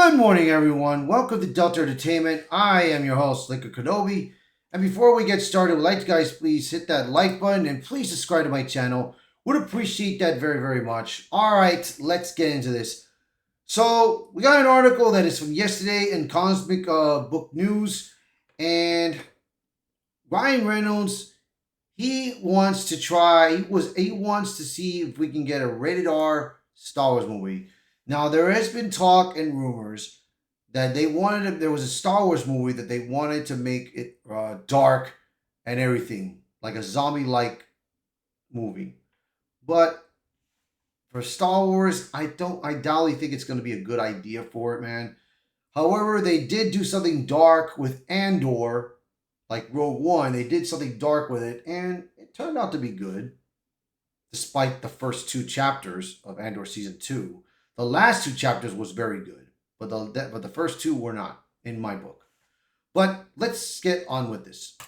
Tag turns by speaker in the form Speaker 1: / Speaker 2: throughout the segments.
Speaker 1: Good morning, everyone. Welcome to Delta Entertainment. I am your host, Liquor Kenobi. And before we get started, would like you guys please hit that like button and please subscribe to my channel. Would appreciate that very, very much. All right, let's get into this. So we got an article that is from yesterday in Cosmic Book News, and Ryan Reynolds he wants to see if we can get a rated R Star Wars movie. Now there has been talk and rumors that there was a Star Wars movie that they wanted to make it dark and everything, like a zombie like movie. But for Star Wars, I doubtly think it's going to be a good idea for it, man. However, they did do something dark with Andor, like Rogue One. They did something dark with it, and it turned out to be good, despite the first two chapters of Andor season two. The last two chapters was very good, but the first two were not in my book. But let's get on with this.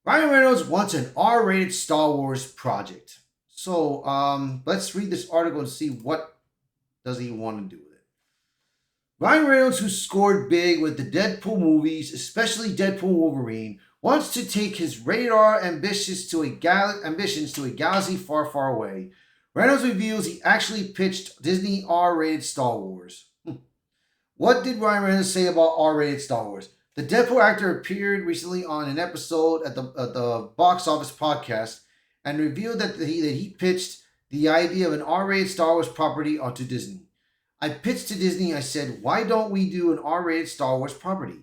Speaker 1: Ryan Reynolds wants an R-rated Star Wars project. So let's read this article and see what does he want to do with it. Ryan Reynolds, who scored big with the Deadpool movies, especially Deadpool Wolverine, wants to take his rated R ambitions to a galaxy far, far away. Reynolds reveals he actually pitched Disney R-rated Star Wars. What did Ryan Reynolds say about R-rated Star Wars? The Deadpool actor appeared recently on an episode at the Box Office podcast and revealed that he pitched the idea of an R-rated Star Wars property onto Disney. I pitched to Disney, I said, why don't we do an R-rated Star Wars property?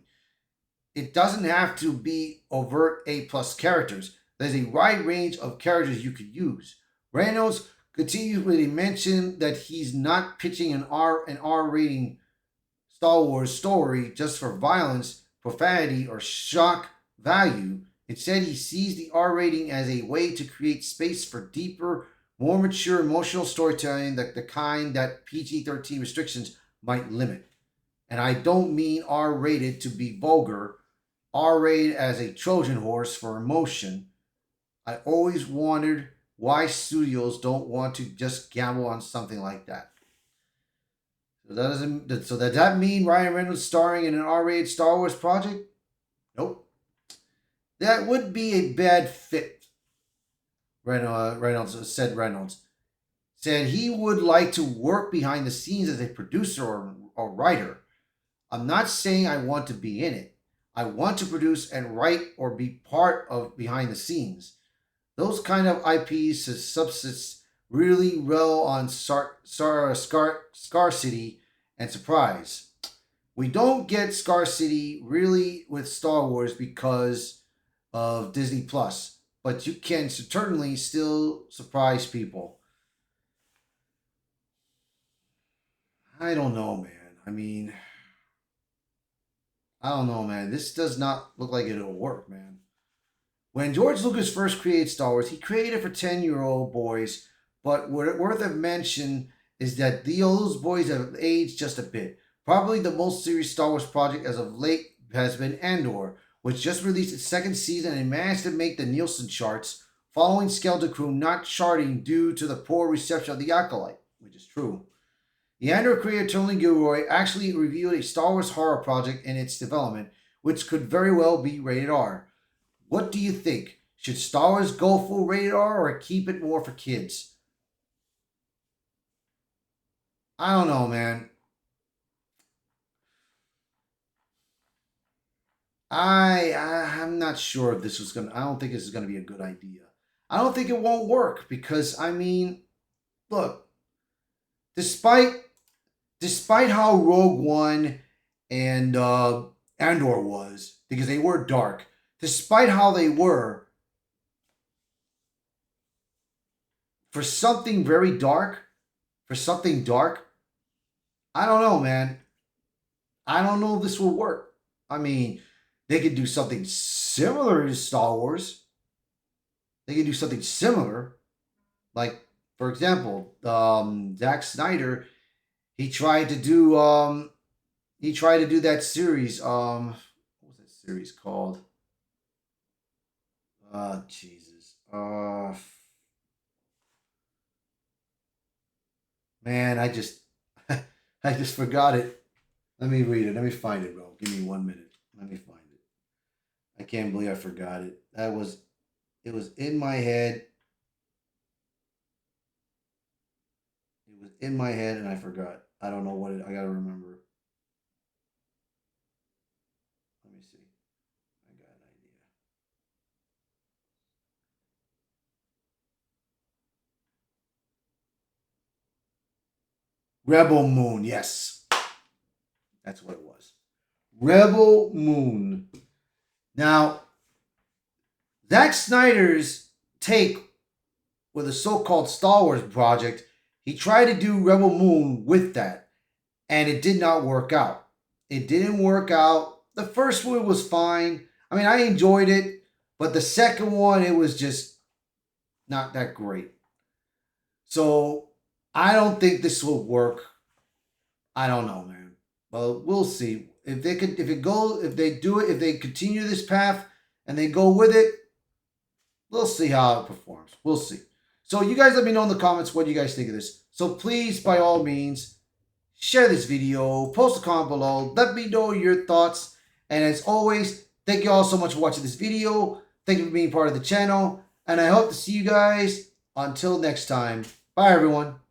Speaker 1: It doesn't have to be overt A-plus characters. There's a wide range of characters you could use. Reynolds continually mentioned that he's not pitching an R rating Star Wars story just for violence, profanity, or shock value. Instead, he sees the R rating as a way to create space for deeper, more mature emotional storytelling, the kind that PG-13 restrictions might limit. And I don't mean R rated to be vulgar, R rated as a Trojan horse for emotion. I always wondered why studios don't want to just gamble on something like that. So does that mean Ryan Reynolds starring in an R-rated Star Wars project? Nope. That would be a bad fit. Reynolds said he would like to work behind the scenes as a producer or writer. I'm not saying I want to be in it. I want to produce and write or be part of behind the scenes. Those kind of IPs subsist really well on scarcity and surprise. We don't get scarcity really with Star Wars because of Disney Plus, but you can certainly still surprise people. I don't know, man. I don't know, man. This does not look like it'll work, man. When George Lucas first created Star Wars, he created for 10-year-old boys, but worth of mention is that those boys have aged just a bit. Probably the most serious Star Wars project as of late has been Andor, which just released its second season and managed to make the Nielsen charts, following Skeleton Crew not charting due to the poor reception of The Acolyte, which is true. The Andor creator Tony Gilroy actually revealed a Star Wars horror project in its development, which could very well be rated R. What do you think? Should Star Wars go full rated R or keep it more for kids? I don't know, man. I'm not sure if this was gonna. I don't think this is gonna be a good idea. I don't think it won't work because look, despite how Rogue One and Andor was, because they were dark, despite how they were, for something very dark, for something dark, I don't know, man. I don't know if this will work. I mean, they could do something similar to Star Wars. They could do something similar, like for example, Zack Snyder. He tried to do that series. What was that series called? Jesus. Man, I just I just forgot it. Let me read it. Let me find it, bro. Give me 1 minute. Let me find it. I can't believe I forgot it. It was in my head. It was in my head and I forgot. I don't know what it, I gotta remember. Let me see. I got an idea. Rebel Moon, yes. That's what it was. Rebel Moon. Now, Zack Snyder's take with a so-called Star Wars project, he tried to do Rebel Moon with that, and it did not work out. It didn't work out. The first one was fine. I mean, I enjoyed it, but the second one, it was just not that great. So I don't think this will work. I don't know, man. Well, we'll see. If they could, if it goes, if they do it, if they continue this path and they go with it, we'll see how it performs. We'll see. So you guys let me know in the comments what you guys think of this. So please, by all means, share this video, post a comment below, let me know your thoughts. And as always, thank you all so much for watching this video. Thank you for being part of the channel. And I hope to see you guys until next time. Bye, everyone.